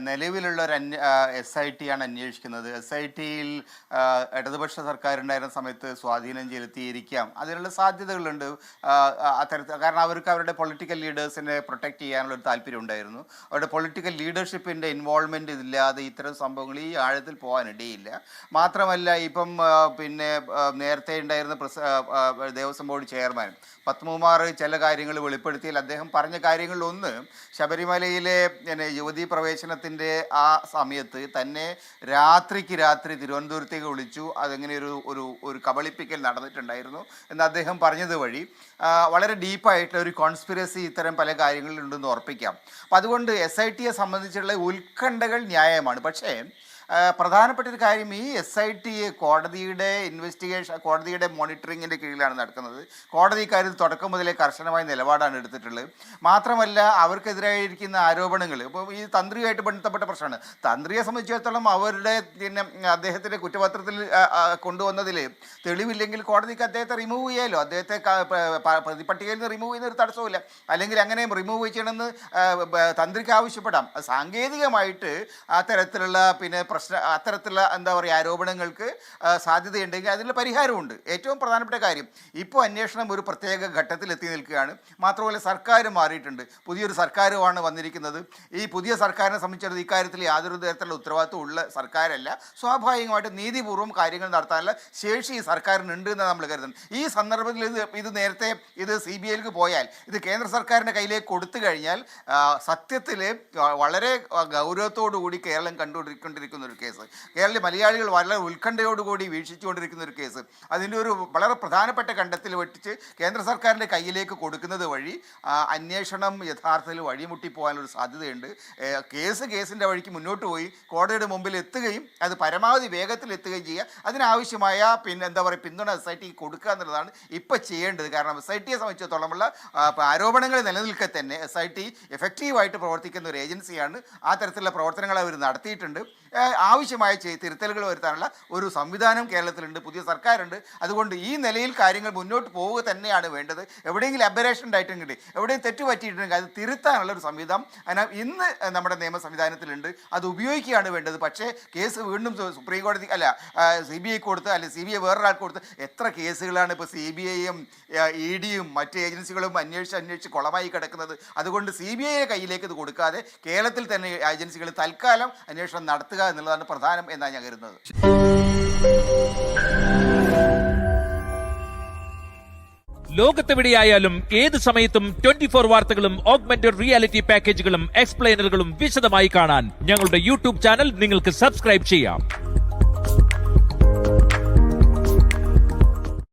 നിലവിലുള്ള ഒരു SIT ആണ് അന്വേഷിക്കുന്നത്. SITയിൽ ഇടതുപക്ഷ സർക്കാരുണ്ടായിരുന്ന സമയത്ത് സ്വാധീനം ചെലുത്തിയിരിക്കാം, അതിനുള്ള സാധ്യതകളുണ്ട്. അത്തരത്തിൽ കാരണം അവർക്ക് അവരുടെ പൊളിറ്റിക്കൽ ലീഡേഴ്സിനെ പ്രൊട്ടക്റ്റ് ചെയ്യാനുള്ളൊരു താല്പര്യം ഉണ്ടായിരുന്നു. അവരുടെ പൊളിറ്റിക്കൽ ലീഡർഷിപ്പിൻ്റെ ഇൻവോൾവ്മെൻറ്റ് ഇല്ലാതെ ഇത്തരം സംഭവങ്ങൾ ഈ ആഴത്തിൽ പോകാനിടയില്ല. മാത്രമല്ല ഇപ്പം നേരത്തെ ഉണ്ടായിരുന്ന ദേവസ്വം ബോർഡ് ചെയർമാൻ പത്മകുമാർ ചില കാര്യങ്ങൾ വെളിപ്പെടുത്തിയാൽ അദ്ദേഹം പറഞ്ഞ കാര്യങ്ങളിലൊന്ന് ശബരിമലയിലെ യുവതീ പ്രവേശനത്തിൻ്റെ ആ സമയത്ത് തന്നെ രാത്രി തിരുവനന്തപുരത്തേക്ക് വിളിച്ചു. അതെങ്ങനെ ഒരു കബളിപ്പിക്കൽ നടന്നിട്ടുണ്ടായിരുന്നു എന്ന് അദ്ദേഹം പറഞ്ഞത് വഴി വളരെ ഡീപ്പായിട്ടുള്ള ഒരു കോൺസ്പിറസി ഇത്തരം പല കാര്യങ്ങളിലുണ്ടെന്ന് ഉറപ്പിക്കാം. അപ്പം അതുകൊണ്ട് SITയെ സംബന്ധിച്ചുള്ള ഉത്കണ്ഠകൾ ന്യായമാണ്. പക്ഷേ പ്രധാനപ്പെട്ട ഒരു കാര്യം, ഈ SIT കോടതിയുടെ ഇൻവെസ്റ്റിഗേഷൻ, കോടതിയുടെ മോണിറ്ററിങ്ങിൻ്റെ കീഴിലാണ് നടക്കുന്നത്. കോടതി ഇക്കാര്യത്തിൽ തുടക്കം മുതലേ കർശനമായ നിലപാടാണ് എടുത്തിട്ടുള്ളത്. മാത്രമല്ല അവർക്കെതിരായിരിക്കുന്ന ആരോപണങ്ങൾ ഇപ്പോൾ ഈ തന്ത്രിയുമായിട്ട് ബന്ധപ്പെട്ട പ്രശ്നമാണ്. തന്ത്രിയെ സംബന്ധിച്ചിടത്തോളം അവരുടെ അദ്ദേഹത്തിൻ്റെ കുറ്റപത്രത്തിൽ കൊണ്ടുവന്നതിൽ തെളിവില്ലെങ്കിൽ കോടതിക്ക് അദ്ദേഹത്തെ റിമൂവ് ചെയ്യാമല്ലോ. അദ്ദേഹത്തെ പ്രതിപട്ടികയിൽ നിന്ന് റിമൂവ് ചെയ്യുന്ന ഒരു തടസ്സമില്ല. അല്ലെങ്കിൽ അങ്ങനെ റിമൂവ് ചെയ്യണമെന്ന് തന്ത്രിക്ക് ആവശ്യപ്പെടാം. സാങ്കേതികമായിട്ട് അത്തരത്തിലുള്ള അത്തരത്തിലുള്ള ആരോപണങ്ങൾക്ക് സാധ്യതയുണ്ടെങ്കിൽ അതിനുള്ള പരിഹാരമുണ്ട്. ഏറ്റവും പ്രധാനപ്പെട്ട കാര്യം, ഇപ്പോൾ അന്വേഷണം ഒരു പ്രത്യേക ഘട്ടത്തിൽ എത്തി നിൽക്കുകയാണ്. മാത്രമല്ല സർക്കാർ മാറിയിട്ടുണ്ട്, പുതിയൊരു സർക്കാരുമാണ് വന്നിരിക്കുന്നത്. ഈ പുതിയ സർക്കാരിനെ സംബന്ധിച്ചിടത്തോളം ഇക്കാര്യത്തിൽ യാതൊരു തരത്തിലുള്ള ഉത്തരവാദിത്വം ഉള്ള സർക്കാരല്ല. സ്വാഭാവികമായിട്ട് നീതിപൂർവ്വം കാര്യങ്ങൾ നടത്താനുള്ള ശേഷി ഈ സർക്കാരിനുണ്ട് എന്ന് നമ്മൾ കരുതുന്നു. ഈ സന്ദർഭത്തിൽ ഇത് നേരത്തെ CBIക്ക് പോയാൽ ഇത് കേന്ദ്ര സർക്കാരിൻ്റെ കയ്യിലേക്ക് കൊടുത്തു കഴിഞ്ഞാൽ സത്യത്തിൽ വളരെ ഗൗരവത്തോടുകൂടി കേരളം കണ്ടുകൊണ്ടിരിക്കുന്ന ഒരു കേസ്, കേരളത്തിലെ മലയാളികൾ വളരെ ഉത്കണ്ഠയോടുകൂടി വീക്ഷിച്ചുകൊണ്ടിരിക്കുന്ന ഒരു കേസ്, അതിൻ്റെ ഒരു വളരെ പ്രധാനപ്പെട്ട ഘട്ടത്തിൽ വെട്ടിച്ച് കേന്ദ്ര സർക്കാരിൻ്റെ കയ്യിലേക്ക് കൊടുക്കുന്നത് വഴി അന്വേഷണം യഥാർത്ഥത്തിൽ വഴിമുട്ടിപ്പോകാനൊരു സാധ്യതയുണ്ട്. കേസിൻ്റെ വഴിക്ക് മുന്നോട്ട് പോയി കോടതിയുടെ മുമ്പിൽ എത്തുകയും അത് പരമാവധി വേഗത്തിൽ എത്തുകയും ചെയ്യുക, അതിനാവശ്യമായ പിന്തുണ SIT കൊടുക്കുക എന്നുള്ളതാണ് ഇപ്പോൾ ചെയ്യേണ്ടത്. കാരണം SITയെ സംബന്ധിച്ചിടത്തോളമുള്ള ആരോപണങ്ങൾ നിലനിൽക്കെ തന്നെ SIT എഫക്റ്റീവായിട്ട് പ്രവർത്തിക്കുന്ന ഒരു ഏജൻസിയാണ്. ആ തരത്തിലുള്ള പ്രവർത്തനങ്ങൾ അവർ നടത്തിയിട്ടുണ്ട്. ആവശ്യമായ തിരുത്തലുകൾ വരുത്താനുള്ള ഒരു സംവിധാനം കേരളത്തിലുണ്ട്, പുതിയ സർക്കാരുണ്ട്. അതുകൊണ്ട് ഈ നിലയിൽ കാര്യങ്ങൾ മുന്നോട്ട് പോവുക തന്നെയാണ് വേണ്ടത്. എവിടെയെങ്കിലും അബറേഷൻ ഉണ്ടായിട്ടുണ്ടെങ്കിൽ, എവിടെയും തെറ്റുപറ്റിയിട്ടുണ്ടെങ്കിൽ അത് തിരുത്താനുള്ള ഒരു സംവിധാനം ഇന്ന് നമ്മുടെ നിയമ സംവിധാനത്തിലുണ്ട്. അത് ഉപയോഗിക്കുകയാണ് വേണ്ടത്. പക്ഷേ കേസ് വീണ്ടും സുപ്രീം കോടതി CBI കൊടുത്ത്, അല്ലെങ്കിൽ CBI വേറൊരാൾക്ക് കൊടുത്ത് എത്ര കേസുകളാണ് ഇപ്പോൾ CBIയും EDയും മറ്റ് ഏജൻസികളും അന്വേഷിച്ച് കുളമായി കിടക്കുന്നത്. അതുകൊണ്ട് CBIയുടെ കയ്യിലേക്ക് ഇത് കൊടുക്കാതെ കേരളത്തിൽ തന്നെ ഏജൻസികൾ തൽക്കാലം അന്വേഷണം നടത്തുക എന്നുള്ളതാണ് പ്രധാനം എന്നാണ് ഞാൻ കരുതുന്നത്. ലോകത്തെവിടെയായാലും ഏത് സമയത്തും 24 വാർത്തകളും ഓഗ്മെന്റഡ് റിയാലിറ്റി പാക്കേജുകളും എക്സ്പ്ലെയിനറുകളും വിശദമായി കാണാൻ ഞങ്ങളുടെ YouTube ചാനൽ നിങ്ങൾക്ക് സബ്സ്ക്രൈബ് ചെയ്യാം.